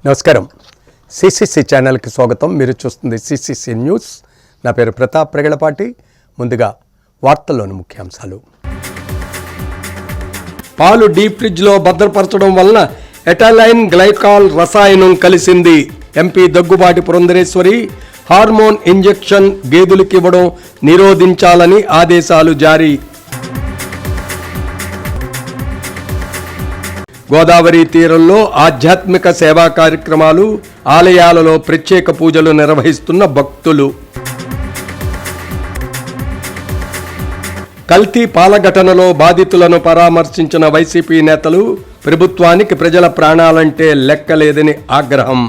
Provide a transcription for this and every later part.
నమస్కారం. సిసిసి ఛానల్కి స్వాగతం. మీరు చూస్తుంది సిసిసి న్యూస్. నా పేరు ప్రతాప్ ప్రగళపాటి. ముందుగా వార్తల్లోని ముఖ్యాంశాలు. పాలు డీప్ ఫ్రిడ్జ్లో భద్రపరచడం వలన ఎటాలైన్ గ్లైకాల్ రసాయనం కలిసింది. MP Daggubati Purandeswari hormone injection గేదెలకు ఇవ్వడం నిరోధించాలని ఆదేశాలు జారీ. గోదావరి తీరంలో ఆధ్యాత్మిక సేవా కార్యక్రమాలు, ఆలయాలలో ప్రత్యేక పూజలు నిర్వహిస్తున్న భక్తులు. కల్తీ పాల ఘటనలో బాధితులను పరామర్శించిన వైసీపీ నేతలు ప్రభుత్వానికి ప్రజల ప్రాణాలంటే లెక్కలేదని ఆగ్రహం.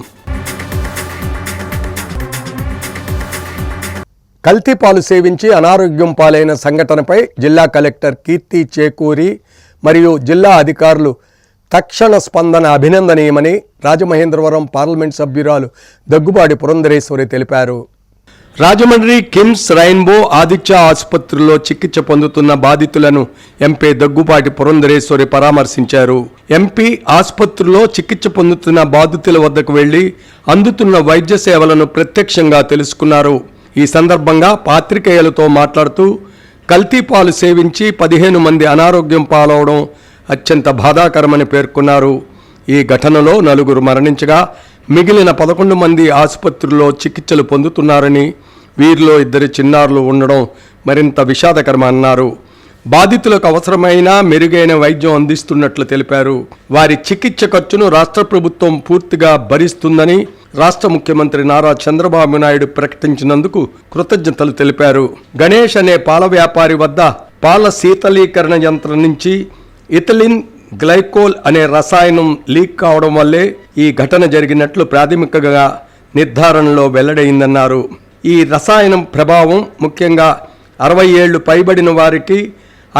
కల్తీ పాలు సేవించి అనారోగ్యం పాలైన సంఘటనపై జిల్లా కలెక్టర్ కీర్తి చేకూరి మరియు జిల్లా అధికారులు తక్షణ స్పందన అభినందనీయమని రాజమహేంద్రవరం పార్లమెంట్ సభ్యురాలు దగ్గుబాటి పురంధరేశ్వరి తెలిపారు. రాజమండ్రి కిమ్స్ రెయిన్బో ఆదిత్య ఆసుపత్రిలో చికిత్స పొందుతున్న బాధితులను ఎంపీ దగ్గుబాటి పురంధరేశ్వరి పరామర్శించారు. ఎంపీ ఆసుపత్రిలో చికిత్స పొందుతున్న బాధితుల వద్దకు వెళ్లి అందుతున్న వైద్య సేవలను ప్రత్యక్షంగా తెలుసుకున్నారు. ఈ సందర్భంగా పాత్రికేయులతో మాట్లాడుతూ కల్తీ పాలు సేవించి 15 మంది అనారోగ్యం పాలవడం అత్యంత బాధాకరమని పేర్కొన్నారు. ఈ ఘటనలో 4 మరణించగా మిగిలిన 11 మంది ఆసుపత్రుల్లో చికిత్సలు పొందుతున్నారని, వీరిలో 2 చిన్నారులు ఉండడం మరింత విషాదకరమన్నారు. బాధితులకు అవసరమైన మెరుగైన వైద్యం అందిస్తున్నట్లు తెలిపారు. వారి చికిత్స ఖర్చును రాష్ట్ర ప్రభుత్వం పూర్తిగా భరిస్తుందని రాష్ట్ర ముఖ్యమంత్రి నారా చంద్రబాబు నాయుడు ప్రకటించినందుకు కృతజ్ఞతలు తెలిపారు. గణేష్ అనే పాల వ్యాపారి వద్ద పాల శీతలీకరణ యంత్రం నుంచి ఇథిలిన్ గ్లైకోల్ అనే రసాయనం లీక్ కావడం వల్లే ఈ ఘటన జరిగినట్లు ప్రాథమికంగా నిర్ధారణలో వెల్లడైందన్నారు. ఈ రసాయనం ప్రభావం ముఖ్యంగా 60 ఏళ్లు పైబడిన వారికి,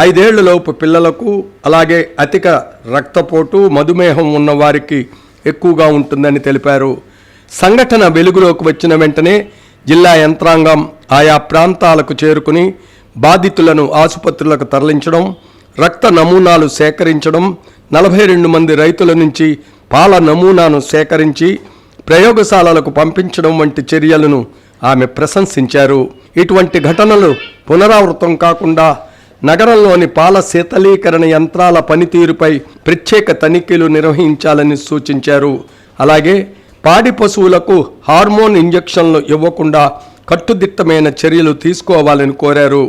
5 ఏళ్లలోపు పిల్లలకు, అలాగే అధిక రక్తపోటు, మధుమేహం ఉన్న వారికి ఎక్కువగా ఉంటుందని తెలిపారు. సంఘటన వెలుగులోకి వచ్చిన వెంటనే జిల్లా యంత్రాంగం ఆయా ప్రాంతాలకు చేరుకుని బాధితులను ఆసుపత్రులకు తరలించడం, రక్త నమూనాలు సేకరించడం, 42 మంది రైతుల నుంచి పాల నమూనాను సేకరించి ప్రయోగశాలలకు పంపించడం వంటి చర్యలను ఆమె ప్రశంసించారు. ఇటువంటి ఘటనలు పునరావృతం కాకుండా నగరంలోని పాల శీతలీకరణ యంత్రాల పనితీరుపై ప్రత్యేక తనిఖీలు నిర్వహించాలని సూచించారు. అలాగే పాడి పశువులకు హార్మోన్ ఇంజెక్షన్లు ఇవ్వకుండా కట్టుదిట్టమైన చర్యలు తీసుకోవాలని కోరారు.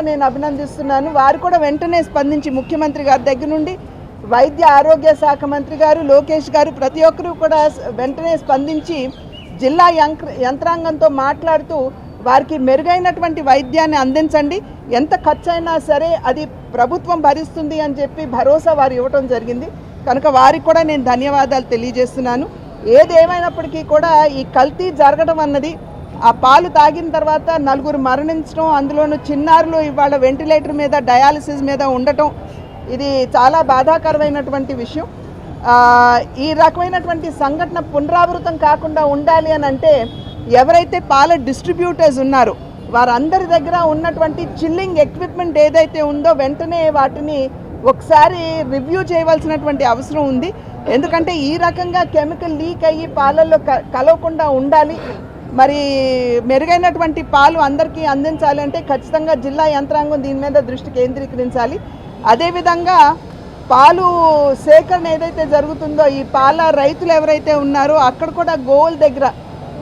నేను అభినందిస్తున్నాను. వారు కూడా వెంటనే స్పందించి ముఖ్యమంత్రి గారి దగ్గర నుండి వైద్య ఆరోగ్య శాఖ మంత్రి గారు లోకేష్ గారు ప్రతి ఒక్కరూ కూడా వెంటనే స్పందించి జిల్లా యంత్రాంగంతో మాట్లాడుతూ వారికి మెరుగైనటువంటి వైద్యాన్ని అందించండి, ఎంత ఖర్చు అయినా సరే అది ప్రభుత్వం భరిస్తుంది అని చెప్పి భరోసా వారు ఇవ్వటం జరిగింది. కనుక వారికి కూడా నేను ధన్యవాదాలు తెలియజేస్తున్నాను. ఏదేమైనప్పటికీ కూడా ఈ కల్తీ జరగడం అన్నది, ఆ పాలు తాగిన తర్వాత 4 మరణించడం, అందులోనూ చిన్నారులు ఇవాళ వెంటిలేటర్ మీద డయాలసిస్ మీద ఉండటం, ఇది చాలా బాధాకరమైనటువంటి విషయం. ఈ రకమైనటువంటి సంఘటన పునరావృతం కాకుండా ఉండాలి అని అంటే ఎవరైతే పాల డిస్ట్రిబ్యూటర్స్ ఉన్నారో వారందరి దగ్గర ఉన్నటువంటి చిల్లింగ్ ఎక్విప్మెంట్ ఏదైతే ఉందో వెంటనే వాటిని ఒకసారి రివ్యూ చేయవలసినటువంటి అవసరం ఉంది. ఎందుకంటే ఈ రకంగా కెమికల్ లీక్ అయ్యి పాలల్లో కలవకుండా ఉండాలి. మరి మెరుగైనటువంటి పాలు అందరికీ అందించాలి అంటే ఖచ్చితంగా జిల్లా యంత్రాంగం దీని మీద దృష్టి కేంద్రీకరించాలి. అదేవిధంగా పాలు సేకరణ ఏదైతే జరుగుతుందో ఈ పాల రైతులు ఎవరైతే ఉన్నారో అక్కడ కూడా గోవుల దగ్గర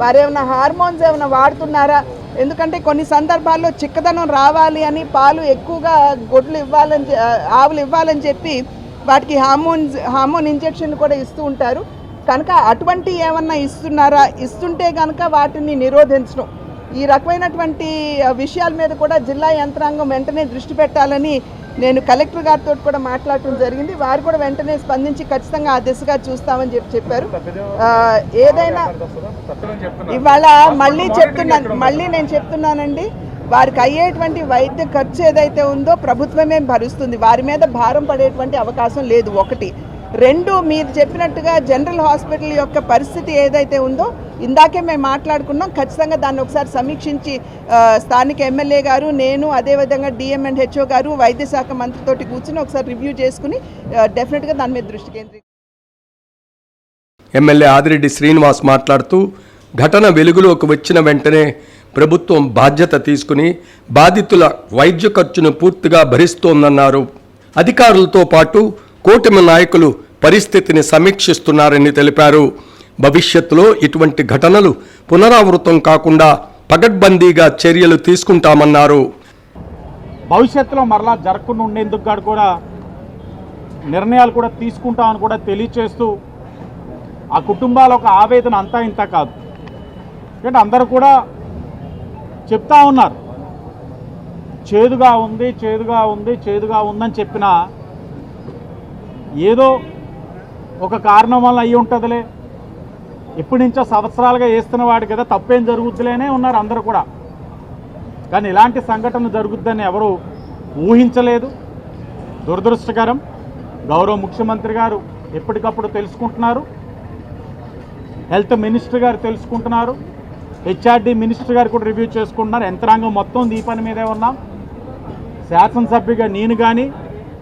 వారు ఏమైనా హార్మోన్స్ ఏమైనా వాడుతున్నారా, ఎందుకంటే కొన్ని సందర్భాల్లో చిక్కదనం రావాలి అని పాలు ఎక్కువగా గొడ్లు ఇవ్వాలని, ఆవులు ఇవ్వాలని చెప్పి వాటికి హార్మోన్ ఇంజెక్షన్ కూడా ఇస్తూ ఉంటారు. కనుక అటువంటి ఏమన్నా ఇస్తుంటే కనుక వాటిని నిరోధించడం, ఈ రకమైనటువంటి విషయాల మీద కూడా జిల్లా యంత్రాంగం వెంటనే దృష్టి పెట్టాలని నేను కలెక్టర్ గారితో కూడా మాట్లాడటం జరిగింది. వారు కూడా వెంటనే స్పందించి ఖచ్చితంగా ఆ దిశగా చూస్తామని చెప్పారు. ఏదైనా ఇవాళ మళ్ళీ నేను చెప్తున్నానండి, వారికి అయ్యేటువంటి వైద్య ఖర్చు ఏదైతే ఉందో ప్రభుత్వమే భరిస్తుంది. వారి మీద భారం పడేటువంటి అవకాశం లేదు. 1, 2 మీరు చెప్పినట్టుగా జనరల్ హాస్పిటల్ యొక్క పరిస్థితి ఏదైతే ఉందో ఇందాకే మేము మాట్లాడుకున్నాం. ఖచ్చితంగా దాన్ని ఒకసారి సమీక్షించి స్థానిక ఎమ్మెల్యే గారు, నేను, అదేవిధంగా డిఎం అండ్ హెచ్ఓ గారు, వైద్య శాఖ మంత్రితోటి కూర్చుని ఒకసారి రివ్యూ చేసుకుని డెఫినెట్గా దాని మీద దృష్టి కేంద్రీకరించారు. ఎమ్మెల్యే ఆదిరెడ్డి శ్రీనివాస్ మాట్లాడుతూ ఘటన వెలుగులోకి వచ్చిన వెంటనే ప్రభుత్వం బాధ్యత తీసుకుని బాధితుల వైద్య ఖర్చును పూర్తిగా భరిస్తోందన్నారు. అధికారులతో పాటు కూటమి నాయకులు పరిస్థితిని సమీక్షిస్తున్నారని తెలిపారు. భవిష్యత్తులో ఇటువంటి ఘటనలు పునరావృతం కాకుండా పగడ్బందీగా చర్యలు తీసుకుంటామన్నారు. భవిష్యత్తులో మరలా జరగకుండా ఉండేందుకు కూడా నిర్ణయాలు కూడా తీసుకుంటామని కూడా తెలియచేస్తూ ఆ కుటుంబాల ఒక ఆవేదన అంతా ఇంత కాదు. ఎందుకంటే అందరూ కూడా చెప్తా ఉన్నారు చేదుగా ఉంది చేదుగా ఉంది చేదుగా ఉందని చెప్పినా ఏదో ఒక కారణం వల్ల అయ్యి ఉంటుందిలే, ఇప్పటి నుంచో సంవత్సరాలుగా వేస్తున్న వాడు కదా తప్పేం జరుగుద్దిలేనే ఉన్నారు అందరూ కూడా. కానీ ఇలాంటి సంఘటన జరుగుద్దని ఎవరు ఊహించలేదు. దురదృష్టకరం. గౌరవ ముఖ్యమంత్రి గారు ఎప్పటికప్పుడు తెలుసుకుంటున్నారు, హెల్త్ మినిస్టర్ గారు తెలుసుకుంటున్నారు, హెచ్ఆర్డీ మినిస్టర్ గారు కూడా రివ్యూ చేసుకుంటున్నారు. యంత్రాంగం మొత్తం ఈ పని మీదే ఉన్నాం. శాసనసభ్యుగా నేను కానీ,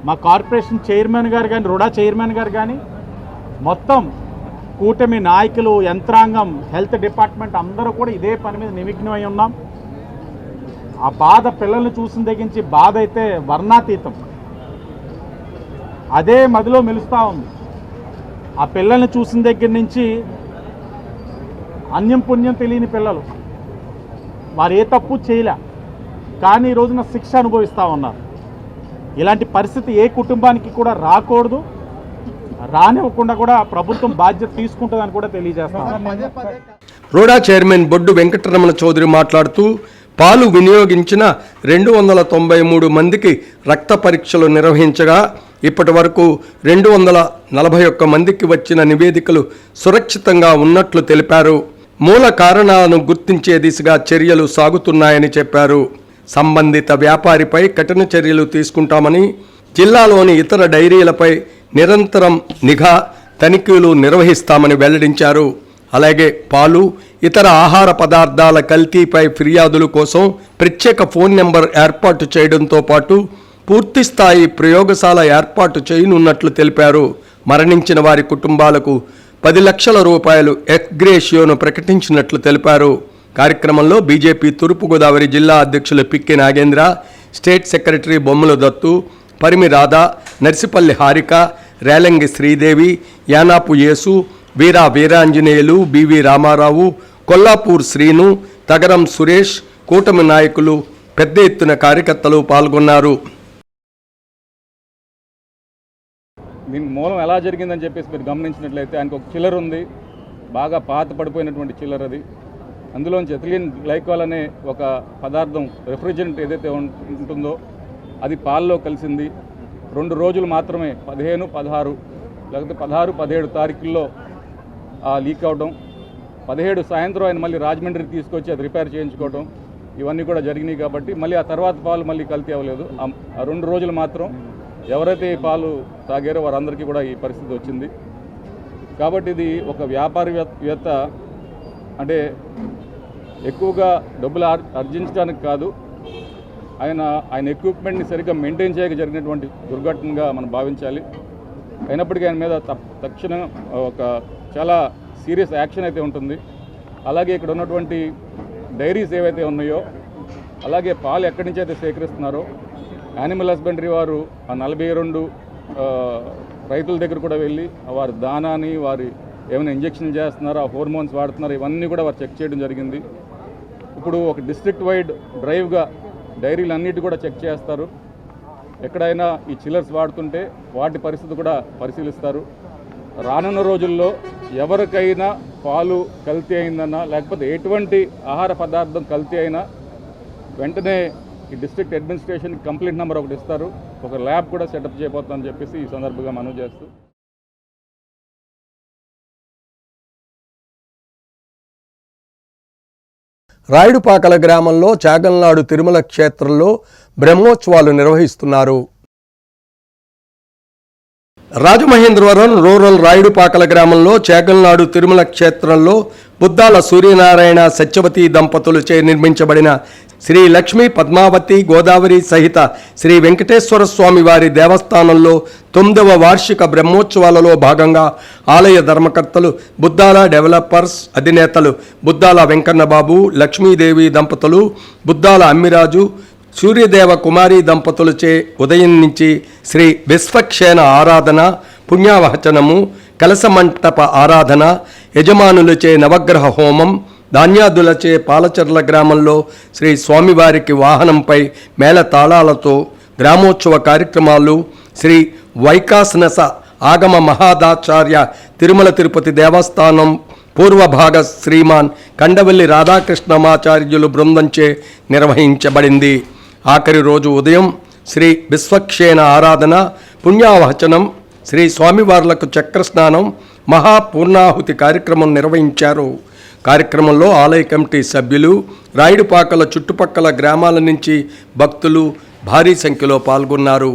మా కార్పొరేషన్ చైర్మన్ గారు కానీ, రుడా చైర్మన్ గారు కానీ, మొత్తం కూటమి నాయకులు, యంత్రాంగం, హెల్త్ డిపార్ట్మెంట్ అందరూ కూడా ఇదే పని మీద నిమగ్నమై ఉన్నాం. ఆ బాధ పిల్లల్ని చూసిన దగ్గరించి బాధ అయితే వర్ణాతీతం. అదే మదిలో మెలుస్తూ ఉంది. ఆ పిల్లల్ని చూసిన దగ్గర నుంచి అన్యం పుణ్యం తెలియని పిల్లలు, వారు ఏ తప్పు చేయలే, కానీ ఈ రోజున శిక్ష అనుభవిస్తూ ఉన్నారు. ఇలాంటి పరిస్థితి ఏ కుటుంబానికి కూడా రాకూడదు, రానివ్వకుండా కూడా ప్రభుత్వం బాధ్యత తీసుకుంటుందని కూడా తెలియజేస్తాం. రూడా చైర్మన్ బొడ్డు వెంకటరమణ చౌదరి మాట్లాడుతూ పాలు వినియోగించిన 293 మందికి రక్త పరీక్షలు నిర్వహించగా ఇప్పటి వరకు 241 మందికి వచ్చిన నివేదికలు సురక్షితంగా ఉన్నట్లు తెలిపారు. మూల కారణాలను గుర్తించే దిశగా చర్యలు సాగుతున్నాయని చెప్పారు. సంబంధిత వ్యాపారిపై కఠిన చర్యలు తీసుకుంటామని, జిల్లాలోని ఇతర డైరీలపై నిరంతరం నిఘా తనిఖీలు నిర్వహిస్తామని వెల్లడించారు. అలాగే పాలు, ఇతర ఆహార పదార్థాల కల్తీపై ఫిర్యాదుల కోసం ప్రత్యేక ఫోన్ నెంబర్ ఏర్పాటు చేయడంతో పాటు పూర్తిస్థాయి ప్రయోగశాల ఏర్పాటు చేయనున్నట్లు తెలిపారు. మరణించిన వారి కుటుంబాలకు 10 లక్షల రూపాయలు ఎక్స్గ్రేషియోను ప్రకటించినట్లు తెలిపారు. కార్యక్రమంలో బీజేపీ తూర్పుగోదావరి జిల్లా అధ్యక్షులు పిక్కి నాగేంద్ర, స్టేట్ సెక్రటరీ బొమ్మల దత్తు, పరిమి రాధా, నర్సిపల్లి హారిక, రేలంగి శ్రీదేవి, యానాపు యేసు, వీరా వీరాంజనేయులు, బివి రామారావు, కొల్లాపూర్ శ్రీను, తగరం సురేష్, కూటమి నాయకులు, పెద్ద ఎత్తున కార్యకర్తలు పాల్గొన్నారు. దీని మూలం ఎలా జరిగిందని చెప్పేసి మీరు గమనించినట్లయితే ఆయనకు ఒక చిల్లర్ ఉంది, బాగా పాత పడిపోయినటువంటి చిల్లర్. అది అందులోంచి ఎథిలీన్ గ్లైకాల్ అనే ఒక పదార్థం, రెఫ్రిజరెంట్ ఏదైతే ఉంటుందో అది పాల్లో కలిసింది. 2 రోజులు మాత్రమే 15, 16 లేకపోతే 16, 17 తారీఖుల్లో లీక్ అవడం, 17 సాయంత్రం ఆయన మళ్ళీ రాజమండ్రికి తీసుకొచ్చి అది రిపేర్ చేయించుకోవడం, ఇవన్నీ కూడా జరిగినాయి. కాబట్టి మళ్ళీ ఆ తర్వాత పాలు మళ్ళీ కల్తీ అవ్వలేదు. ఆ 2 రోజులు మాత్రం ఎవరైతే ఈ పాలు తాగారో వారందరికీ కూడా ఈ పరిస్థితి వచ్చింది. కాబట్టి ఇది ఒక వ్యాపారవేత్త అంటే ఎక్కువగా డబ్బులు ఆర్జించడానికి కాదు, ఆయన ఎక్విప్మెంట్ని సరిగ్గా మెయింటైన్ చేయక జరిగినటువంటి దుర్ఘటనగా మనం భావించాలి. అయినప్పటికీ ఆయన మీద తక్షణం ఒక చాలా సీరియస్ యాక్షన్ అయితే ఉంటుంది. అలాగే ఇక్కడ ఉన్నటువంటి డైరీస్ ఏవైతే ఉన్నాయో, అలాగే పాలు ఎక్కడి నుంచి అయితే సేకరిస్తున్నారో యానిమల్ హస్బెండరీ వారు ఆ 42 రైతుల దగ్గర కూడా వెళ్ళి వారి దానాన్ని, వారి ఏమైనా ఇంజెక్షన్ చేస్తున్నారో, ఆ హార్మోన్స్ వాడుతున్నారో, ఇవన్నీ కూడా వారు చెక్ చేయడం జరిగింది. ఇప్పుడు ఒక డిస్ట్రిక్ట్ వైడ్ డ్రైవ్గా డైరీలు అన్నిటి కూడా చెక్ చేస్తారు. ఎక్కడైనా ఈ చిల్లర్స్ వాడుతుంటే వాటి పరిస్థితి కూడా పరిశీలిస్తారు. రానున్న రోజుల్లో ఎవరికైనా పాలు కల్తీ అయిందన్నా, లేకపోతే ఎటువంటి ఆహార పదార్థం కల్తీ అయినా వెంటనే ఈ డిస్ట్రిక్ట్ అడ్మినిస్ట్రేషన్ కంప్లీట్ నెంబర్ ఒకటి ఇస్తారు. ఒక ల్యాబ్ కూడా సెటప్ చేయబోతుందని చెప్పేసి ఈ సందర్భంగా మనవి చేస్తూ, రాయుడుపాకల గ్రామంలో చాగల్నాడు తిరుమల క్షేత్రంలో బ్రహ్మోత్సవాలు నిర్వహిస్తున్నారు. రాజమహేంద్రవరం రూరల్ రాయుడుపాకల గ్రామంలో చాగల్నాడు తిరుమల క్షేత్రంలో బుద్దాల సూర్యనారాయణ సత్యవతి దంపతులచే నిర్మించబడిన శ్రీ లక్ష్మీ పద్మావతి గోదావరి సహిత శ్రీ వెంకటేశ్వర స్వామి వారి దేవస్థానంలో 9వ వార్షిక బ్రహ్మోత్సవాలలో భాగంగా ఆలయ ధర్మకర్తలు బుద్దాల డెవలపర్స్ అధినేతలు బుద్దాల వెంకన్నబాబు లక్ష్మీదేవి దంపతులు బుద్దాల అమ్మిరాజు సూర్యదేవ కుమారి దంపతులచే ఉదయం నుంచి శ్రీ విశ్వక్షేణ ఆరాధన పుణ్యావహచనము కలశమంటప ఆరాధన యజమానులచే నవగ్రహ హోమం ధాన్యాదులచే పాలచర్ల గ్రామంలో శ్రీ స్వామివారికి వాహనంపై మేళతాళాలతో గ్రామోత్సవ కార్యక్రమాలు శ్రీ వైకాసనస ఆగమ మహాదాచార్య తిరుమల తిరుపతి దేవస్థానం పూర్వభాగ శ్రీమాన్ కండవల్లి రాధాకృష్ణమాచార్యులు బృందంచే నిర్వహించబడింది. ఆఖరి రోజు ఉదయం శ్రీ విశ్వక్షేణ ఆరాధన పుణ్యావహచనం శ్రీ స్వామివార్లకు చక్రస్నానం మహాపూర్ణాహుతి కార్యక్రమం నిర్వహించారు. కార్యక్రమంలో ఆలయ కమిటీ సభ్యులు రాయుడుపాకల చుట్టుపక్కల గ్రామాల నుంచి భక్తులు భారీ సంఖ్యలో పాల్గొన్నారు.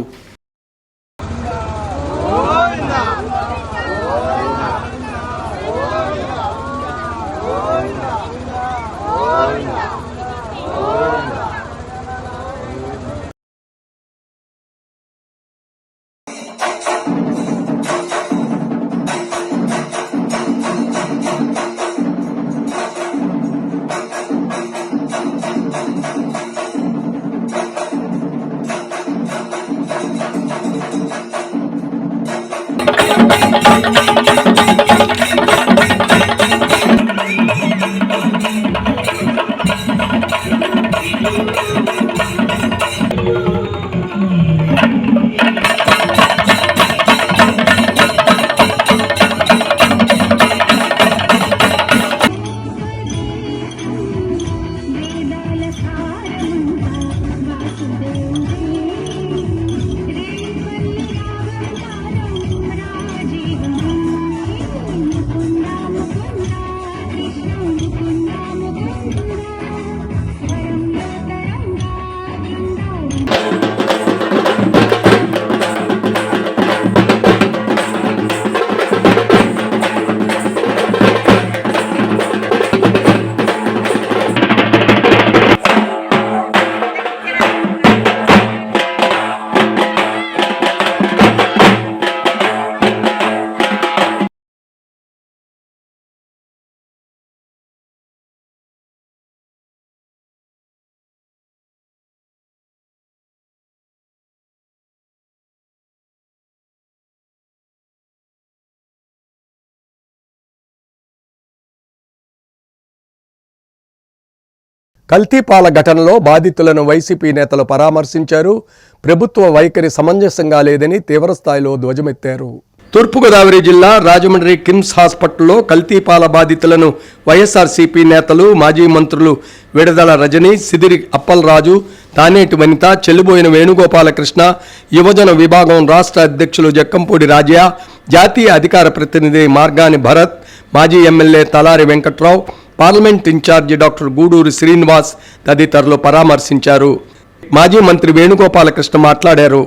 కల్తీపాల ఘటనలో బాధితులను వైసీపీ నేతలు పరామర్శించారు. ప్రభుత్వ వైఖరి సమంజసంగా లేదని తీవ్రస్థాయిలో ధ్వజమెత్తారు. తూర్పుగోదావరి జిల్లా రాజమండ్రి కిమ్స్ హాస్పిటల్లో కల్తీపాల బాధితులను వైఎస్ఆర్సీపీ నేతలు మాజీ మంత్రులు విడదల రజని, సిదిరి అప్పలరాజు, తానేటి వనిత, చెల్లిబోయిన వేణుగోపాలకృష్ణ, యువజన విభాగం రాష్ట్ర అధ్యక్షులు జక్కంపూడి రాజయ్య, జాతీయ అధికార ప్రతినిధి మార్గాని భరత్, మాజీ MLA Talari Venkatrao, parliament incharge doctor Guduri Srinivas తదితరులు పరామర్శించారు. మాజీ మంత్రి వేణుగోపాలకృష్ణ మాట్లాడారు.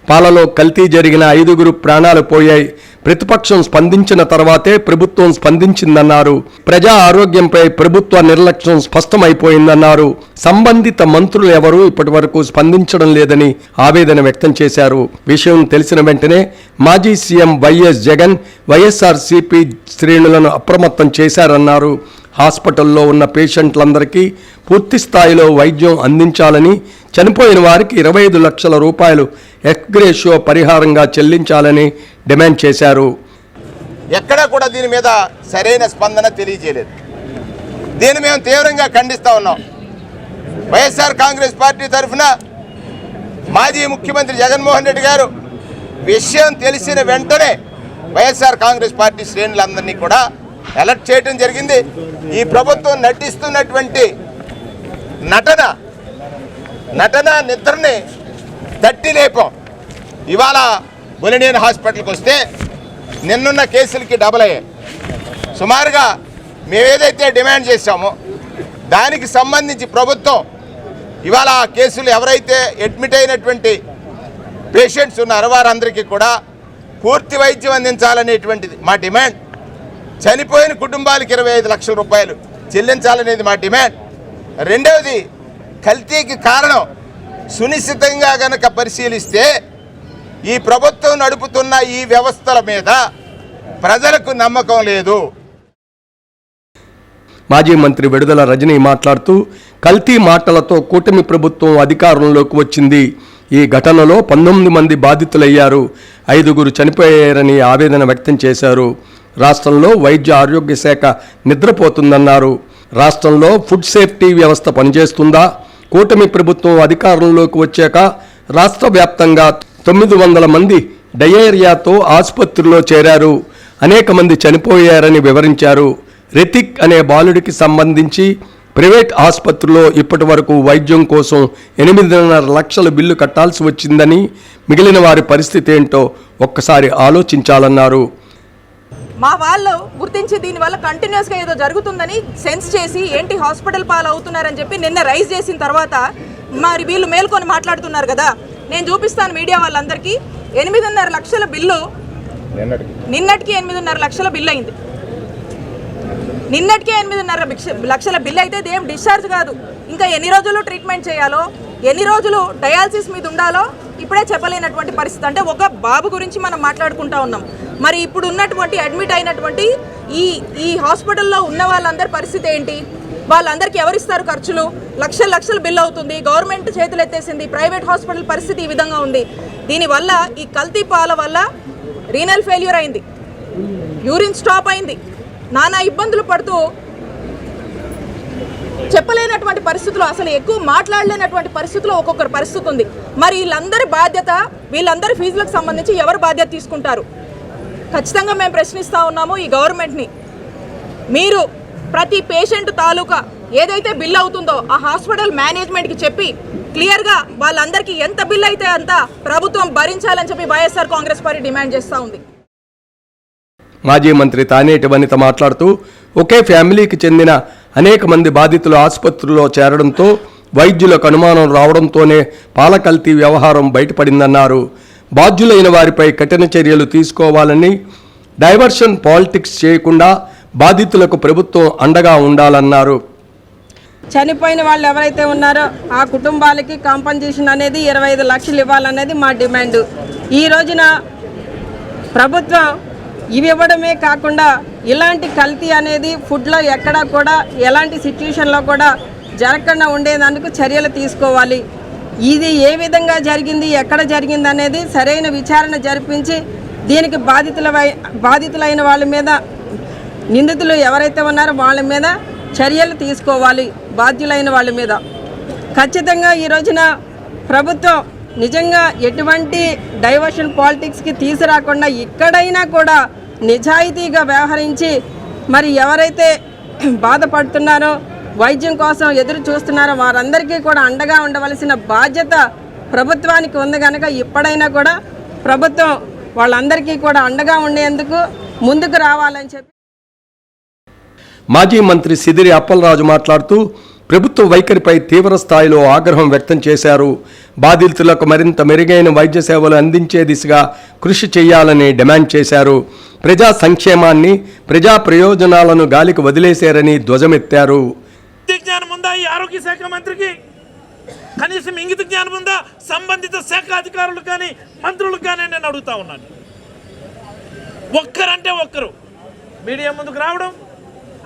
పాలలో కల్తీ జరిగిన 5గురు ప్రాణాలు పోయాయి. ప్రతిపక్షం స్పందించిన తర్వాతే ప్రభుత్వం స్పందించిందన్నారు. ప్రజా ఆరోగ్యంపై ప్రభుత్వ నిర్లక్ష్యం స్పష్టమైపోయిందన్నారు. సంబంధిత మంత్రులు ఎవరూ ఇప్పటి వరకు స్పందించడం లేదని ఆవేదన వ్యక్తం చేశారు. విషయం తెలిసిన వెంటనే మాజీ సీఎం వైఎస్ జగన్ వైఎస్ఆర్సీపీ శ్రేణులను అప్రమత్తం చేశారన్నారు. హాస్పిటల్లో ఉన్న పేషెంట్లందరికీ పూర్తి స్థాయిలో వైద్యం అందించాలని, చనిపోయిన వారికి 25 లక్షల రూపాయలు ఎక్స్గ్రేషియో పరిహారంగా చెల్లించాలని డిమాండ్ చేశారు. ఎక్కడా కూడా దీని మీద సరైన స్పందన తెలియజేయలేదు. దీన్ని మేము తీవ్రంగా ఖండిస్తూ ఉన్నాం. వైఎస్ఆర్ కాంగ్రెస్ పార్టీ తరఫున మాజీ ముఖ్యమంత్రి జగన్మోహన్ రెడ్డి గారు విషయం తెలిసిన వెంటనే వైఎస్ఆర్ కాంగ్రెస్ పార్టీ శ్రేణులందరినీ కూడా అలర్ట్ చేయడం జరిగింది. ఈ ప్రభుత్వం నటిస్తున్నటువంటి నటన నిద్రని తట్టి లేపాం. ఇవాళ బొలినేని హాస్పిటల్కి వస్తే నిన్నున్న కేసులకి డబుల్ అయ్యాయి. సుమారుగా మేమేదైతే డిమాండ్ చేశామో దానికి సంబంధించి ప్రభుత్వం ఇవాళ ఆ కేసులు ఎవరైతే అడ్మిట్ అయినటువంటి పేషెంట్స్ ఉన్నారో వారందరికీ కూడా పూర్తి వైద్యం అందించాలనేటువంటిది మా డిమాండ్. చనిపోయిన కుటుంబాలకు 25 లక్షల రూపాయలు చెల్లించాలనేది మా డిమాండ్. రెండవది, కల్తీకి కారణం సునిశ్చితంగా గనక పరిశీలిస్తే ఈ ప్రభుత్వం నడుపుతున్న ఈ వ్యవస్థల మీద ప్రజలకు నమ్మకం లేదు. మాజీ మంత్రి విడుదల రజనీ మాట్లాడుతూ కల్తీ మాటలతో కూటమి ప్రభుత్వం అధికారంలోకి వచ్చింది. ఈ ఘటనలో 19 మంది బాధితులయ్యారు, 5గురు చనిపోయారని ఆవేదన వ్యక్తం చేశారు. రాష్ట్రంలో వైద్య ఆరోగ్య శాఖ నిద్రపోతుందన్నారు. రాష్ట్రంలో ఫుడ్ సేఫ్టీ వ్యవస్థ పనిచేస్తుందా? కూటమి ప్రభుత్వం అధికారంలోకి వచ్చాక రాష్ట్ర వ్యాప్తంగా 900 మంది డయేరియాతో ఆసుపత్రిలో చేరారు, అనేక మంది చనిపోయారని వివరించారు. రితిక్ అనే బాలుడికి సంబంధించి ప్రైవేట్ ఆసుపత్రిలో ఇప్పటి వరకు వైద్యం కోసం 8.5 లక్షల బిల్లు కట్టాల్సి వచ్చిందని, మిగిలిన వారి పరిస్థితి ఏంటో ఒక్కసారి ఆలోచించాలన్నారు. మా వాళ్ళు గుర్తించి దీనివల్ల కంటిన్యూస్గా ఏదో జరుగుతుందని సెన్స్ చేసి ఏంటి హాస్పిటల్ పాలు అవుతున్నారని చెప్పి నిన్న రైజ్ చేసిన తర్వాత మరి వీళ్ళు మేల్కొని మాట్లాడుతున్నారు కదా. నేను చూపిస్తాను మీడియా వాళ్ళందరికీ. 8.5 లక్షల బిల్లు నిన్నటికి 8.5 లక్షల బిల్లు అయింది. నిన్నటికే 8.5 లక్షల బిల్ అయితే ఇదేం డిశ్చార్జ్ కాదు. ఇంకా ఎన్ని రోజులు ట్రీట్మెంట్ చేయాలో, ఎన్ని రోజులు డయాలసిస్ మీద ఉండాలో ఇప్పుడే చెప్పలేనటువంటి పరిస్థితి. అంటే ఒక బాబు గురించి మనం మాట్లాడుకుంటా ఉన్నాం. మరి ఇప్పుడు ఉన్నటువంటి అడ్మిట్ అయినటువంటి ఈ హాస్పిటల్లో ఉన్న వాళ్ళందరి పరిస్థితి ఏంటి? వాళ్ళందరికీ ఎవరిస్తారు ఖర్చులు? లక్షల బిల్ అవుతుంది. గవర్నమెంట్ చేతులు ఎత్తేసింది. ప్రైవేట్ హాస్పిటల్ పరిస్థితి ఈ విధంగా ఉంది. దీనివల్ల ఈ కల్తీ పాల వల్ల రీనల్ ఫెయిల్యూర్ అయింది, యూరిన్ స్టాప్ అయింది, నానా ఇబ్బందులు పడుతూ చెప్పలేనటువంటి పరిస్థితులు, అసలు ఎక్కువ మాట్లాడలేనటువంటి పరిస్థితుల్లో ఒక్కొక్కరి పరిస్థితి ఉంది. మరి వీళ్ళందరి బాధ్యత, వీళ్ళందరి ఫీజులకు సంబంధించి ఎవరు బాధ్యత తీసుకుంటారు? ఖచ్చితంగా మేము ప్రశ్నిస్తూ ఉన్నాము ఈ గవర్నమెంట్ని. మీరు ప్రతి పేషెంట్ తాలూకా ఏదైతే బిల్ అవుతుందో ఆ హాస్పిటల్ మేనేజ్మెంట్కి చెప్పి క్లియర్గా వాళ్ళందరికీ ఎంత బిల్ అయితే అంత ప్రభుత్వం భరించాలని చెప్పి వైఎస్ఆర్ కాంగ్రెస్ పార్టీ డిమాండ్ చేస్తూ ఉంది. మాజీ మంత్రి తానేటి వనిత మాట్లాడుతూ ఒకే ఫ్యామిలీకి చెందిన అనేక మంది బాధితులు ఆసుపత్రిలో చేరడంతో వైద్యులకు అనుమానం రావడంతోనే పాల కల్తీ వ్యవహారం బయటపడిందన్నారు. బాధ్యులైన వారిపై కఠిన చర్యలు తీసుకోవాలని, డైవర్షన్ పాలిటిక్స్ చేయకుండా బాధితులకు ప్రభుత్వం అండగా ఉండాలన్నారు. చనిపోయిన వాళ్ళు ఎవరైతే ఉన్నారో ఆ కుటుంబాలకి కాంపన్సేషన్ అనేది 25 లక్షలు ఇవ్వాలనేది మా డిమాండ్. ఈ రోజున ప్రభుత్వం ఇవి ఇవ్వడమే కాకుండా ఇలాంటి కల్తీ అనేది ఫుడ్లో ఎక్కడా కూడా ఎలాంటి సిచ్యుయేషన్లో కూడా జరగకుండా ఉండేందుకు చర్యలు తీసుకోవాలి. ఇది ఏ విధంగా జరిగింది, ఎక్కడ జరిగింది అనేది సరైన విచారణ జరిపించి దీనికి బాధితులైన వాళ్ళ మీద, నిందితులు ఎవరైతే ఉన్నారో వాళ్ళ మీద చర్యలు తీసుకోవాలి. బాధ్యులైన వాళ్ళ మీద ఖచ్చితంగా ఈ రోజున ప్రభుత్వం నిజంగా ఎటువంటి డైవర్షన్ పాలిటిక్స్కి తీసుకురాకుండా ఇక్కడైనా కూడా నిజాయితీగా వ్యవహరించి మరి ఎవరైతే బాధపడుతున్నారో, వైద్యం కోసం ఎదురు చూస్తున్నారో వారందరికీ కూడా అండగా ఉండవలసిన బాధ్యత ప్రభుత్వానికి ఉంది కనుక ఇప్పుడైనా కూడా ప్రభుత్వం వాళ్ళందరికీ కూడా అండగా ఉండేందుకు ముందుకు రావాలని చెప్పి. మాజీ మంత్రి సిదిరి అప్పలరాజు మాట్లాడుతూ ప్రభుత్వ వైఖరిపై తీవ్ర స్థాయిలో ఆగ్రహం వ్యక్తం చేశారు. బాధితులకు మరింత మెరుగైన వైద్య సేవలు అందించే దిశగా కృషి చేయాలని డిమాండ్ చేశారు. ప్రజా సంక్షేమాన్ని, ప్రజా ప్రయోజనాలను గాలికి వదిలేశారని ధ్వజమెత్తారు. జ్ఞానం ఉందా ఈ ఆరోగ్య శాఖ మంత్రికి? కనీసం ఇంగిత జ్ఞానం ఉందా సంబంధిత శాఖ అధికారులు కానీ మంత్రులకు కానీ నేను అడుగుతా ఉన్నాను. ఒక్కరంటే ఒక్కరు మీడియా ముందుకు రావడం,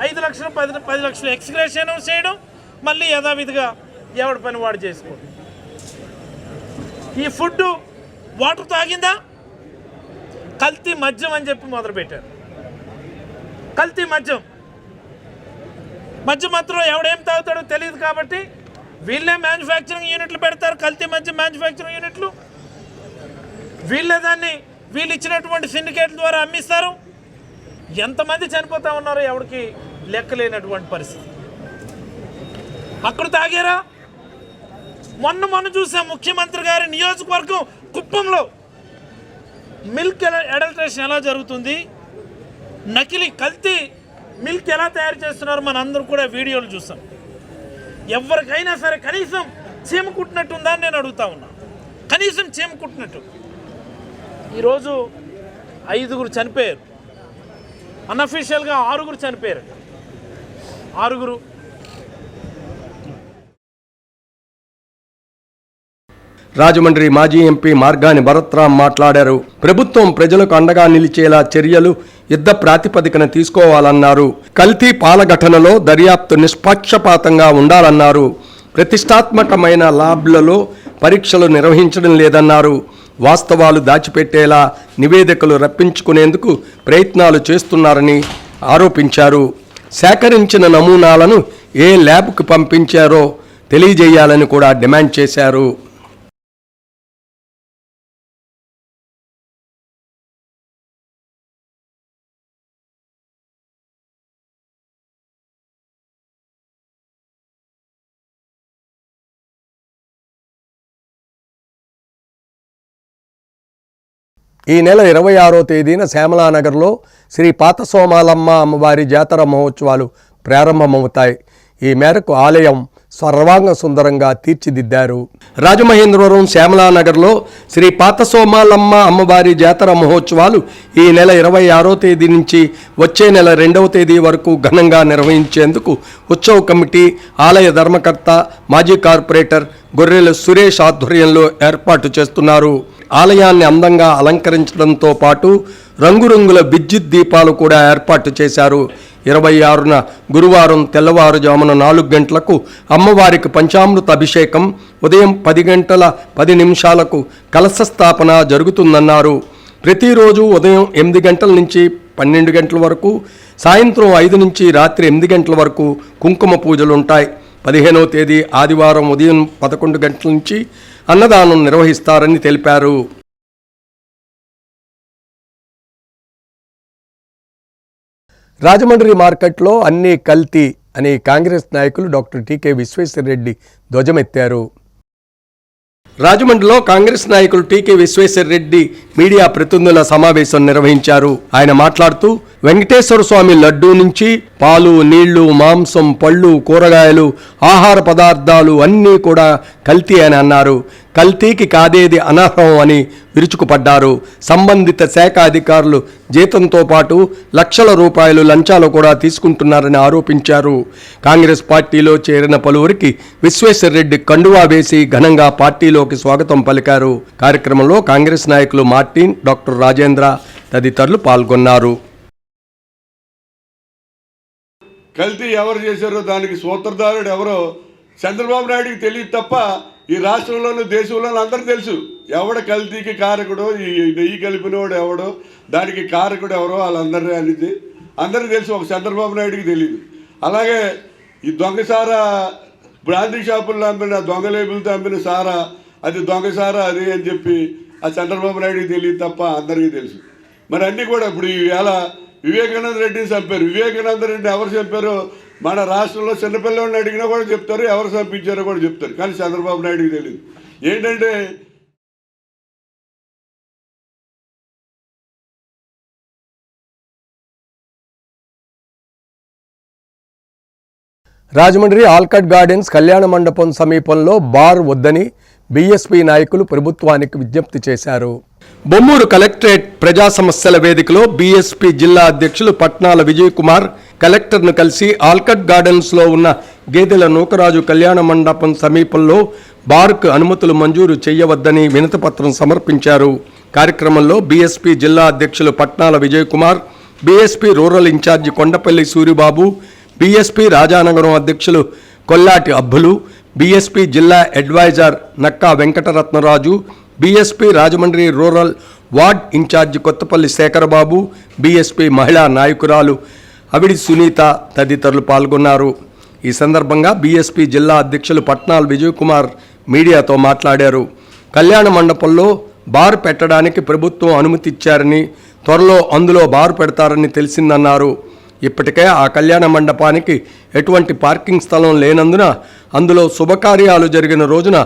5 లక్షలు 10 లక్షలు ఎక్స్గ్రేషన్ చేయడం, మళ్ళీ యథావిధిగా ఎవడి పని వాడు చేసుకోండి. ఈ ఫుడ్ వాటర్ తాగిందా? కల్తీ మద్యం అని చెప్పి మొదలుపెట్టారు. కల్తీ మద్యం మాత్రం ఎవడేం తాగుతాడో తెలియదు కాబట్టి వీళ్ళే మ్యానుఫ్యాక్చరింగ్ యూనిట్లు పెడతారు. కల్తీ మద్యం మ్యానుఫ్యాక్చరింగ్ యూనిట్లు వీళ్ళే దాన్ని వీళ్ళు ఇచ్చినటువంటి సిండికేట్ల ద్వారా అమ్మిస్తారు. ఎంతమంది చనిపోతా ఉన్నారో ఎవరికి లెక్కలేనటువంటి పరిస్థితి. అక్కడ తాగారా? మొన్న చూసాం ముఖ్యమంత్రి గారి నియోజకవర్గం కుప్పంలో మిల్క్ అడల్ట్రేషన్ ఎలా జరుగుతుంది, నకిలీ కల్తీ మిల్క్ ఎలా తయారు చేస్తున్నారు మనందరూ కూడా వీడియోలు చూసాం. ఎవరికైనా సరే కనీసం చీమ కుట్టినట్టుందా అని నేను అడుగుతా ఉన్నా. కనీసం చీమ కుట్టినట్టు. ఈరోజు 5గురు చనిపోయారు, అన్అఫీషియల్గా 6గురు చనిపోయారు. 6గురు రాజమండ్రి మాజీ ఎంపీ మార్గాని భరత్రాం మాట్లాడారు. ప్రభుత్వం ప్రజలకు అండగా నిలిచేలా చర్యలు యుద్ధ ప్రాతిపదికన తీసుకోవాలన్నారు. కల్తీ పాల ఘటనలో దర్యాప్తు నిష్పక్షపాతంగా ఉండాలన్నారు. ప్రతిష్టాత్మకమైన ల్యాబ్లలో పరీక్షలు నిర్వహించడం లేదన్నారు. వాస్తవాలు దాచిపెట్టేలా నివేదికలు రప్పించుకునేందుకు ప్రయత్నాలు చేస్తున్నారని ఆరోపించారు. సేకరించిన నమూనాలను ఏ ల్యాబ్కు పంపించారో తెలియజేయాలని కూడా డిమాండ్ చేశారు. ఈ నెల 26వ తేదీన శ్యామలానగర్లో శ్రీ పాత సోమాలమ్మ అమ్మవారి జాతర మహోత్సవాలు ప్రారంభమవుతాయి. ఈ మేరకు ఆలయం సర్వాంగ సుందరంగా తీర్చిదిద్దారు. రాజమహేంద్రవరం శ్యామలానగర్లో శ్రీ పాత సోమాలమ్మ అమ్మవారి జాతర మహోత్సవాలు ఈ నెల 26వ తేదీ నుంచి వచ్చే నెల 2వ తేదీ వరకు ఘనంగా నిర్వహించేందుకు ఉత్సవ కమిటీ, ఆలయ ధర్మకర్త, మాజీ కార్పొరేటర్ గొర్రెల సురేష్ ఆధ్వర్యంలో ఏర్పాటు చేస్తున్నారు. ఆలయాన్ని అందంగా అలంకరించడంతో పాటు రంగురంగుల విద్యుత్ దీపాలు కూడా ఏర్పాటు చేశారు. 26న గురువారం తెల్లవారుజామున 4 గంటలకు అమ్మవారికి పంచామృత అభిషేకం, ఉదయం 10 గంటల 10 నిమిషాలకు కలశ స్థాపన జరుగుతుందన్నారు. ప్రతిరోజు ఉదయం 8 గంటల నుంచి 12 గంటల వరకు, సాయంత్రం 5 నుంచి రాత్రి 8 గంటల వరకు కుంకుమ పూజలుంటాయి. 15వ తేదీ ఆదివారం ఉదయం 11 గంటల నుంచి అన్నదానం నిర్వహిస్తారని తెలిపారు. రాజమండ్రి మార్కెట్లో అన్నీ కల్తీ అని కాంగ్రెస్ నాయకులు డాక్టర్ టీకే విశ్వేశ్వరరెడ్డి ధ్వజమెత్తారు. రాజమండ్రిలో కాంగ్రెస్ నాయకులు టీకే విశ్వేశ్వరరెడ్డి మీడియా ప్రతినిధుల సమావేశం నిర్వహించారు. ఆయన మాట్లాడుతూ వెంకటేశ్వర స్వామి లడ్డూ నుంచి పాలు, నీళ్లు, మాంసం, పళ్ళు, కూరగాయలు, ఆహార పదార్థాలు అన్నీ కూడా కల్తీ అని అన్నారు. కల్తీకి కాదేది అనర్హం అని విరుచుకుపడ్డారు. సంబంధిత శాఖ అధికారులు జీతంతో పాటు లక్షల రూపాయలు లంచాలు కూడా తీసుకుంటున్నారని ఆరోపించారు. కాంగ్రెస్ పార్టీలో చేరిన పలువురికి విశ్వేశ్వరరెడ్డి కండువా వేసి ఘనంగా పార్టీలోకి స్వాగతం పలికారు. కార్యక్రమంలో కాంగ్రెస్ నాయకులు మార్టిన్, డాక్టర్ రాజేంద్ర తదితరులు పాల్గొన్నారు. కల్తీ ఎవరు చేశారో దానికి సూత్రధారుడు ఎవరో చంద్రబాబు నాయుడికి తెలియదు తప్ప ఈ రాష్ట్రంలోనూ దేశంలోనూ అందరికీ తెలుసు. ఎవడ కల్తీకి కారకుడో, ఈ నెయ్యి కలిపినోడు ఎవడో, దానికి కారకుడు ఎవరో వాళ్ళందరినీ అనేది అందరికీ తెలుసు. ఒక చంద్రబాబు నాయుడికి తెలియదు. అలాగే ఈ దొంగసారా బ్రాందీ షాపుల్లో అమ్మిన, దొంగ లేబులతో అమ్మిన సారా అది దొంగసారా అది అని చెప్పి ఆ చంద్రబాబు నాయుడికి తెలియదు తప్ప అందరికీ తెలుసు. మరి అన్నీ కూడా ఇప్పుడు ఈవేళ వివేకానంద రెడ్డిని చంపారు. వివేకానంద రెడ్డి ఎవరు చంపారో మన రాష్ట్రంలో చిన్నపిల్లవాడిని అడిగినా కూడా చెప్తారు, ఎవరు చంపించారో కూడా చెప్తారు. కానీ చంద్రబాబు నాయుడికి తెలియదు. ఏంటంటే రాజమండ్రి ఆల్కట్ గార్డెన్స్ కళ్యాణ మండపం సమీపంలో బార్ వద్దని బీఎస్పీ నాయకులు ప్రభుత్వానికి విజ్ఞప్తి చేశారు. బొమ్మూరు కలెక్టరేట్ ప్రజా సమస్యల వేదికలో బీఎస్పీ జిల్లా అధ్యక్షులు పట్నాల విజయ్ కుమార్ కలెక్టర్ను కలిసి ఆల్కట్ గార్డెన్స్లో ఉన్న గేదెల నూకరాజు కళ్యాణ మండపం సమీపంలో బార్కు అనుమతులు మంజూరు చేయవద్దని వినతిపత్రం సమర్పించారు. కార్యక్రమంలో బీఎస్పీ జిల్లా అధ్యక్షులు Patnala Vijay Kumar, BSP rural incharge Kondapalli Suribabu, BSP Rajanagaram అధ్యక్షులు కొల్లాటి అబ్బులు, బీఎస్పీ జిల్లా advisor Nakka Venkataratnaraju, BSP Rajahmundry rural ward incharge Kothapalli Sekharababu, BSP మహిళా నాయకురాలు అవిడి సునీత తదితరులు పాల్గొన్నారు. ఈ సందర్భంగా బీఎస్పీ జిల్లా అధ్యక్షులు పట్నాల్ విజయ్ కుమార్ మీడియాతో మాట్లాడారు. కళ్యాణ మండపంలో బార్ పెట్టడానికి ప్రభుత్వం అనుమతి ఇచ్చారని, త్వరలో అందులో బార్ పెడతారని తెలిసిందన్నారు. ఇప్పటికే ఆ కళ్యాణ మండపానికి ఎటువంటి పార్కింగ్ స్థలం లేనందున అందులో శుభకార్యాలు జరిగిన రోజున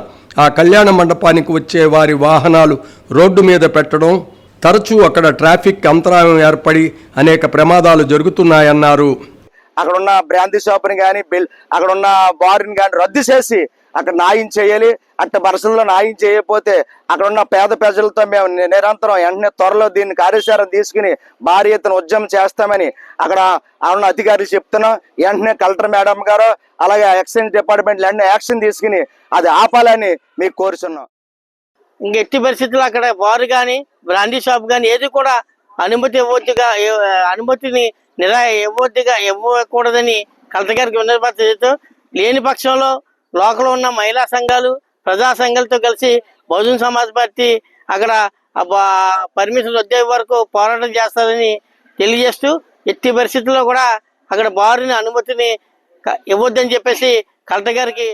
ఆ కళ్యాణ మండపానికి వచ్చే వారి వాహనాలు రోడ్డు మీద పెట్టడం, తరచూ అక్కడ ట్రాఫిక్ అంతరాయం ఏర్పడి అనేక ప్రమాదాలు జరుగుతున్నాయన్నారు. అక్కడున్న బ్రాందీ షాపుని కానీ అక్కడున్న బార్ని కానీ రద్దు చేసి అక్కడ న్యాయం చేయాలి. అట్ట పరిస్థితుల్లో న్యాయం చేయకపోతే అక్కడున్న పేద ప్రజలతో మేము నిరంతరం వెంటనే త్వరలో దీన్ని కార్యాచరణ తీసుకుని భారీ ఎత్తున ఉద్యమం చేస్తామని అక్కడ ఉన్న అధికారులు చెప్తున్నాం. వెంటనే కలెక్టర్ మేడం గారు అలాగే ఎక్సైజ్ డిపార్ట్మెంట్ వెంటనే యాక్షన్ తీసుకుని అది ఆపాలని మీకు కోరుచున్నాం. ఇంక ఎట్టి పరిస్థితుల్లో అక్కడ బార్ కానీ బ్రాండీ షాప్ కానీ ఏది కూడా అనుమతిని ఇవ్వకూడదని కలెక్టర్ గారికి విన్నపం చేస్తూ, లేని పక్షంలో లోకల్ ఉన్న మహిళా సంఘాలు ప్రజా సంఘాలతో కలిసి బహుజన్ సమాజ్ పార్టీ అక్కడ పర్మిషన్ వచ్చే వరకు పోరాటం చేస్తారని తెలియజేస్తూ, ఎట్టి పరిస్థితుల్లో కూడా అక్కడ బారుని అనుమతిని ఇవ్వద్దని చెప్పేసి కలెక్టర్ గారికి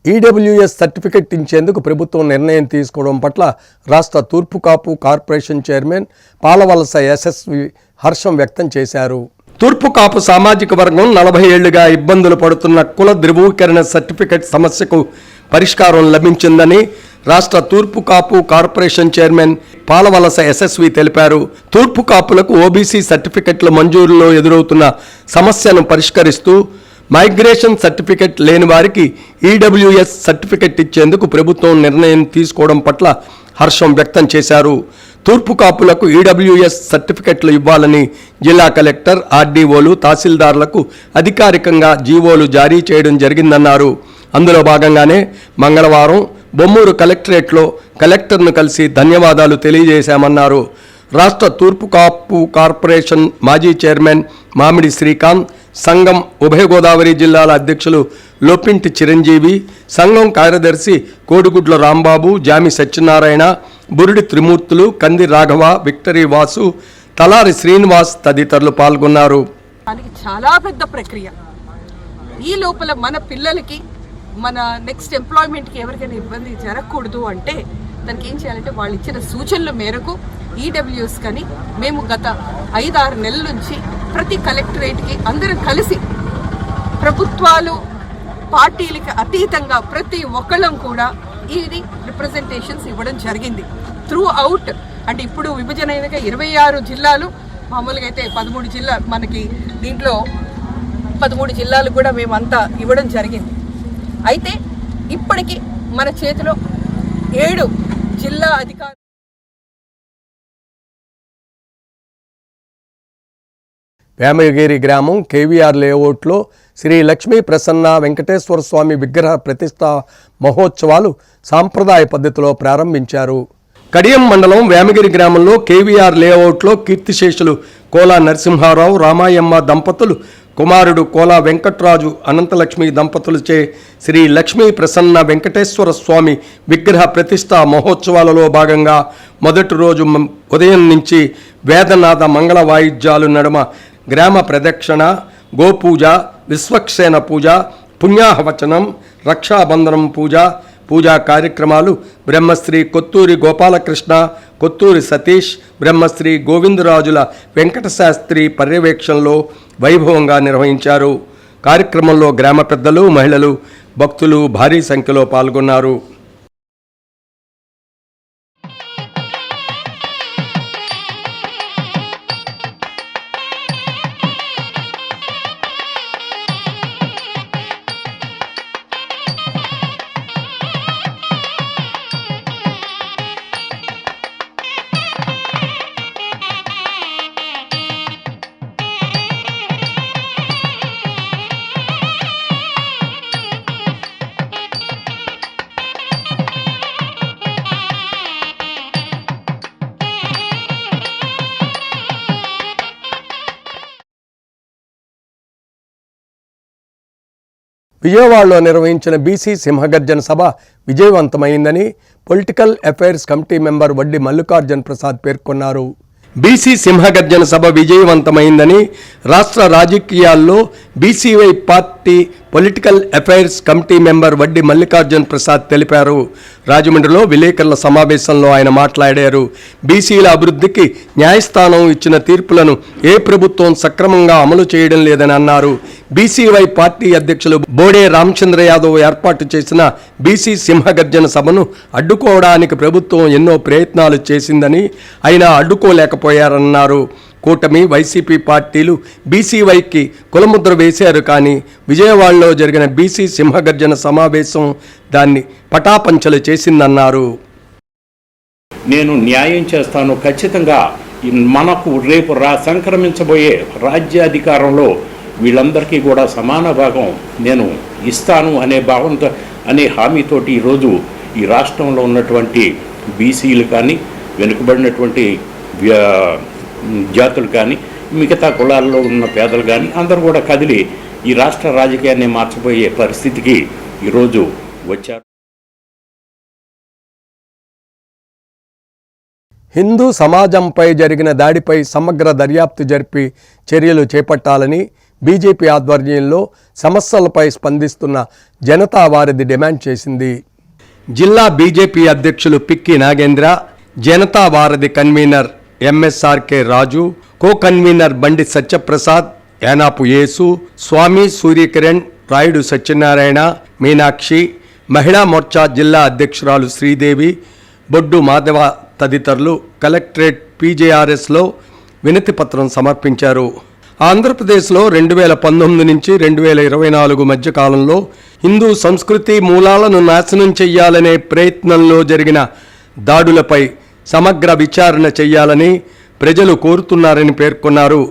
ఈడబ్ల్యూఎస్ సర్టిఫికెట్ ఇచ్చేందుకు ప్రభుత్వం నిర్ణయం తీసుకోవడం పట్ల రాష్ట్ర తూర్పు కాపు కార్పొరేషన్ చైర్మన్ పాలవలస యశస్వి హర్షం వ్యక్తం చేశారు. తూర్పు కాపు సామాజిక వర్గం 40 ఏళ్లుగా ఇబ్బందులు పడుతున్న కుల ధృవీకరణ సర్టిఫికెట్ సమస్యకు పరిష్కారం లభించిందని రాష్ట్ర తూర్పు కాపు కార్పొరేషన్ చైర్మన్ పాలవలస యశస్వి తెలిపారు. తూర్పు కాపులకు ఓబీసీ సర్టిఫికెట్ల మంజూరులో ఎదురవుతున్న సమస్యను పరిష్కరిస్తూ మైగ్రేషన్ సర్టిఫికెట్ లేని వారికి ఈడబ్ల్యూఎస్ సర్టిఫికెట్ ఇచ్చేందుకు ప్రభుత్వం నిర్ణయం తీసుకోవడం పట్ల హర్షం వ్యక్తం చేశారు. తూర్పు కాపులకు ఈడబ్ల్యూఎస్ సర్టిఫికెట్లు ఇవ్వాలని జిల్లా కలెక్టర్, ఆర్డీఓలు, తహసీల్దార్లకు అధికారికంగా జీవోలు జారీ చేయడం జరిగిందన్నారు. అందులో భాగంగానే మంగళవారం బొమ్మూరు కలెక్టరేట్లో కలెక్టర్ను కలిసి ధన్యవాదాలు తెలియజేశామన్నారు. రాష్ట్ర తూర్పు కాపు కార్పొరేషన్ మాజీ చైర్మన్ మామిడి శ్రీకాంత్, సంఘం ఉభయ గోదావరి జిల్లాల అధ్యక్షులు లోపింటి చిరంజీవి, సంఘం కార్యదర్శి కోడిగుడ్ల రాంబాబు, జామి సత్యనారాయణ, బురుడి త్రిమూర్తులు, కంది రాఘవ, విక్టరీ వాసు, తలారి శ్రీనివాస్ తదితరులు పాల్గొన్నారు. చాలా పెద్ద ప్రక్రియ. ఈ లోపల మన పిల్లలకి, మన నెక్స్ట్ ఎంప్లాయ్మెంట్కి ఎవరికైనా ఇబ్బంది జరగకూడదు అంటే దానికి ఏం చేయాలంటే వాళ్ళు ఇచ్చిన సూచనల మేరకు ఈడబ్ల్యూఎస్ కానీ మేము గత 5-6 నెలల నుంచి ప్రతి కలెక్టరేట్కి అందరం కలిసి ప్రభుత్వాలు పార్టీలకి అతీతంగా ప్రతి ఒక్కళ్ళం కూడా ఇది రిప్రజెంటేషన్స్ ఇవ్వడం జరిగింది త్రూ అవుట్. అంటే ఇప్పుడు విభజన అయినాక 26 జిల్లాలు, మామూలుగా అయితే 13 జిల్లా, మనకి దీంట్లో 13 జిల్లాలు కూడా మేమంతా ఇవ్వడం జరిగింది. అయితే ఇప్పటికీ మన చేతిలో 7 జిల్లా అధికారులు. వేమగిరి గ్రామం కేవీఆర్ లేఅవుట్లో శ్రీ లక్ష్మీ ప్రసన్న వెంకటేశ్వర స్వామి విగ్రహ ప్రతిష్ఠా మహోత్సవాలు సాంప్రదాయ పద్ధతిలో ప్రారంభించారు. కడియం మండలం వేమగిరి గ్రామంలో కేవీఆర్ లేఅవుట్లో కీర్తిశేషులు కోలా నరసింహారావు, రామాయమ్మ దంపతులు కుమారుడు కోలా వెంకట్రాజు, అనంతలక్ష్మి దంపతులచే శ్రీ లక్ష్మీ ప్రసన్న వెంకటేశ్వర స్వామి విగ్రహ ప్రతిష్ఠా మహోత్సవాలలో భాగంగా మొదటి రోజు ఉదయం నుంచి వేదనాద మంగళ వాయిద్యాలు నడుమ గ్రామ ప్రదక్షిణ, గోపూజ, విశ్వక్సేన పూజ, పుణ్యాహవచనం, రక్షాబంధనం పూజా కార్యక్రమాలు బ్రహ్మశ్రీ కొత్తూరి గోపాలకృష్ణ, కొత్తూరి సతీష్, బ్రహ్మశ్రీ గోవిందరాజుల వెంకటశాస్త్రి పర్యవేక్షణలో వైభవంగా నిర్వహించారు. కార్యక్రమంలో గ్రామ పెద్దలు, మహిళలు, భక్తులు భారీ సంఖ్యలో పాల్గొన్నారు. విజయవాడలో నిర్వహించిన బీసీ సింహగర్జన సభ విజయవంతమైందని పొలిటికల్ అఫైర్స్ కమిటీ మెంబర్ వడ్డి మల్లికార్జున్ ప్రసాద్ పేర్కొన్నారు. బీసీ సింహగర్జన సభ విజయవంతమైందని రాష్ట్ర రాజకీయాల్లో BCY party political affairs committee member వడ్డి మల్లికార్జున్ ప్రసాద్ తెలిపారు. రాజమండ్రిలో విలేకరుల సమావేశంలో ఆయన మాట్లాడారు. బీసీల అభివృద్ధికి న్యాయస్థానం ఇచ్చిన తీర్పులను ఏ ప్రభుత్వం సక్రమంగా అమలు చేయడం లేదని అన్నారు. బీసీవై పార్టీ అధ్యక్షులు బోడే రామచంద్ర యాదవ్ ఏర్పాటు చేసిన బీసీ సింహగర్జన సభను అడ్డుకోవడానికి ప్రభుత్వం ఎన్నో ప్రయత్నాలు చేసిందని, అయినా అడ్డుకోలేకపోయారన్నారు. కూటమి, వైసీపీ పార్టీలు బీసీవైకి కులముద్ర వేశారు. కానీ విజయవాడలో జరిగిన బీసీ సింహగర్జన సమావేశం దాన్ని పటాపంచలు చేసిందన్నారు. నేను న్యాయం చేస్తాను, ఖచ్చితంగా మనకు రేపు సంక్రమించబోయే రాజ్యాధికారంలో వీళ్ళందరికీ కూడా సమాన భాగం నేను ఇస్తాను అనే భావంతో అనే హామీతోటి ఈరోజు ఈ రాష్ట్రంలో ఉన్నటువంటి బీసీలు కానీ, వెనుకబడినటువంటి జాతులు కానీ, మిగతా కులాల్లో ఉన్న పేదలు కానీ అందరూ కూడా కదిలి ఈ రాష్ట్ర రాజకీయాన్ని మార్చిపోయే పరిస్థితికి ఈరోజు వచ్చారు. హిందూ సమాజంపై జరిగిన దాడిపై సమగ్ర దర్యాప్తు జరిపి చర్యలు చేపట్టాలని బీజేపీ ఆధ్వర్యంలో సమస్యలపై స్పందిస్తున్న జనతా వారధి డిమాండ్ చేసింది. జిల్లా బీజేపీ అధ్యక్షులు పిక్కి నాగేంద్ర, జనతా వారధి కన్వీనర్ ఎంఎస్ఆర్కే రాజు, కో కన్వీనర్ బండి సత్యప్రసాద్, యానాపు యేసు, స్వామి సూర్యకిరణ్, రాయుడు సత్యనారాయణ, మీనాక్షి, మహిళా మోర్చా జిల్లా అధ్యక్షురాలు శ్రీదేవి, బొడ్డు మాధవ తదితరులు కలెక్టరేట్ పీజేఆర్ఎస్లో వినతి పత్రం సమర్పించారు. ఆంధ్రప్రదేశ్లో 2019 నుంచి 2024 మధ్య కాలంలో హిందూ సంస్కృతి మూలాలను నాశనం చెయ్యాలనే ప్రయత్నంలో జరిగిన దాడులపై సమగ్ర విచారణ చేయాలని ప్రజలు కోరుతున్నారని పేర్కొన్నారు.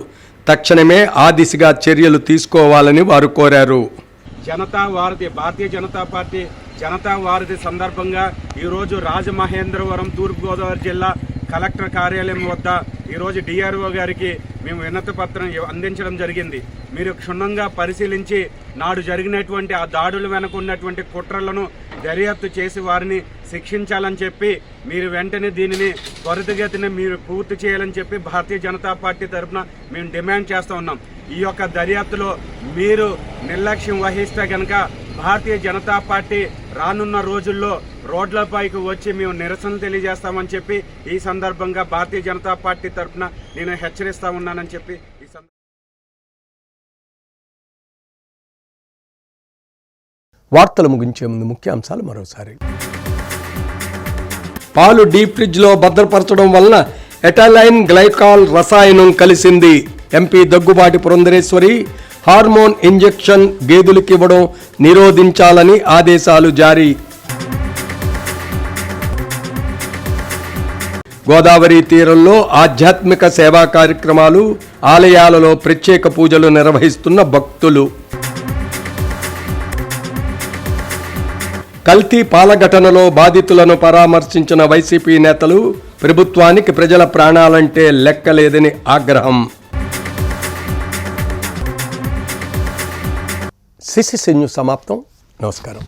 తక్షణమే ఆ దిశగా చర్యలు తీసుకోవాలని వారు కోరారు. జనతా వారధి, భారతీయ జనతా పార్టీ జనతా వారధి సందర్భంగా ఈరోజు రాజమహేంద్రవరం తూర్పుగోదావరి జిల్లా కలెక్టర్ కార్యాలయం వద్ద ఈరోజు డిఆర్ఓ గారికి మేము వినతి పత్రం అందించడం జరిగింది. మీరు క్షుణ్ణంగా పరిశీలించి నాడు జరిగినటువంటి ఆ దాడుల వెనక ఉన్నటువంటి కుట్రలను దర్యాప్తు చేసి వారిని శిక్షించాలని చెప్పి మీరు వెంటనే దీనిని త్వరితగతిన మీరు పూర్తి చేయాలని చెప్పి భారతీయ జనతా పార్టీ తరఫున మేము డిమాండ్ చేస్తూ ఉన్నాం. ఈ యొక్క దర్యాప్తులో మీరు నిర్లక్ష్యం వహిస్తే కనుక భారతీయ జనతా పార్టీ రానున్న రోజుల్లో రోడ్లపైకి వచ్చి మేము నిరసన తెలియజేస్తామని చెప్పి ఈ సందర్భంగా భారతీయ జనతా పార్టీ తరఫున నేను హెచ్చరిస్తా ఉన్నానని చెప్పి వార్తలు ముగించే ముందు ముఖ్యాంశాలు మరోసారి. పాలు డీప్ ఫ్రిడ్జ్లో భద్రపరచడం వలన ఎటాలైన్ గ్లైకాల్ రసాయనం కలిసింది. MP Daggubati Purandeswari hormone injection గేదెలకివ్వడం నిరోధించాలని ఆదేశాలు జారీ. గోదావరి తీరంలో ఆధ్యాత్మిక సేవా కార్యక్రమాలు, ఆలయాలలో ప్రత్యేక పూజలు నిర్వహిస్తున్న భక్తులు. కల్తీ పాల ఘటనలో బాధితులను పరామర్శించిన వైసీపీ నేతలు, ప్రభుత్వానికి ప్రజల ప్రాణాలంటే లెక్కలేదని ఆగ్రహం. సిసిసి న్యూస్ సమాప్తం. నమస్కారం.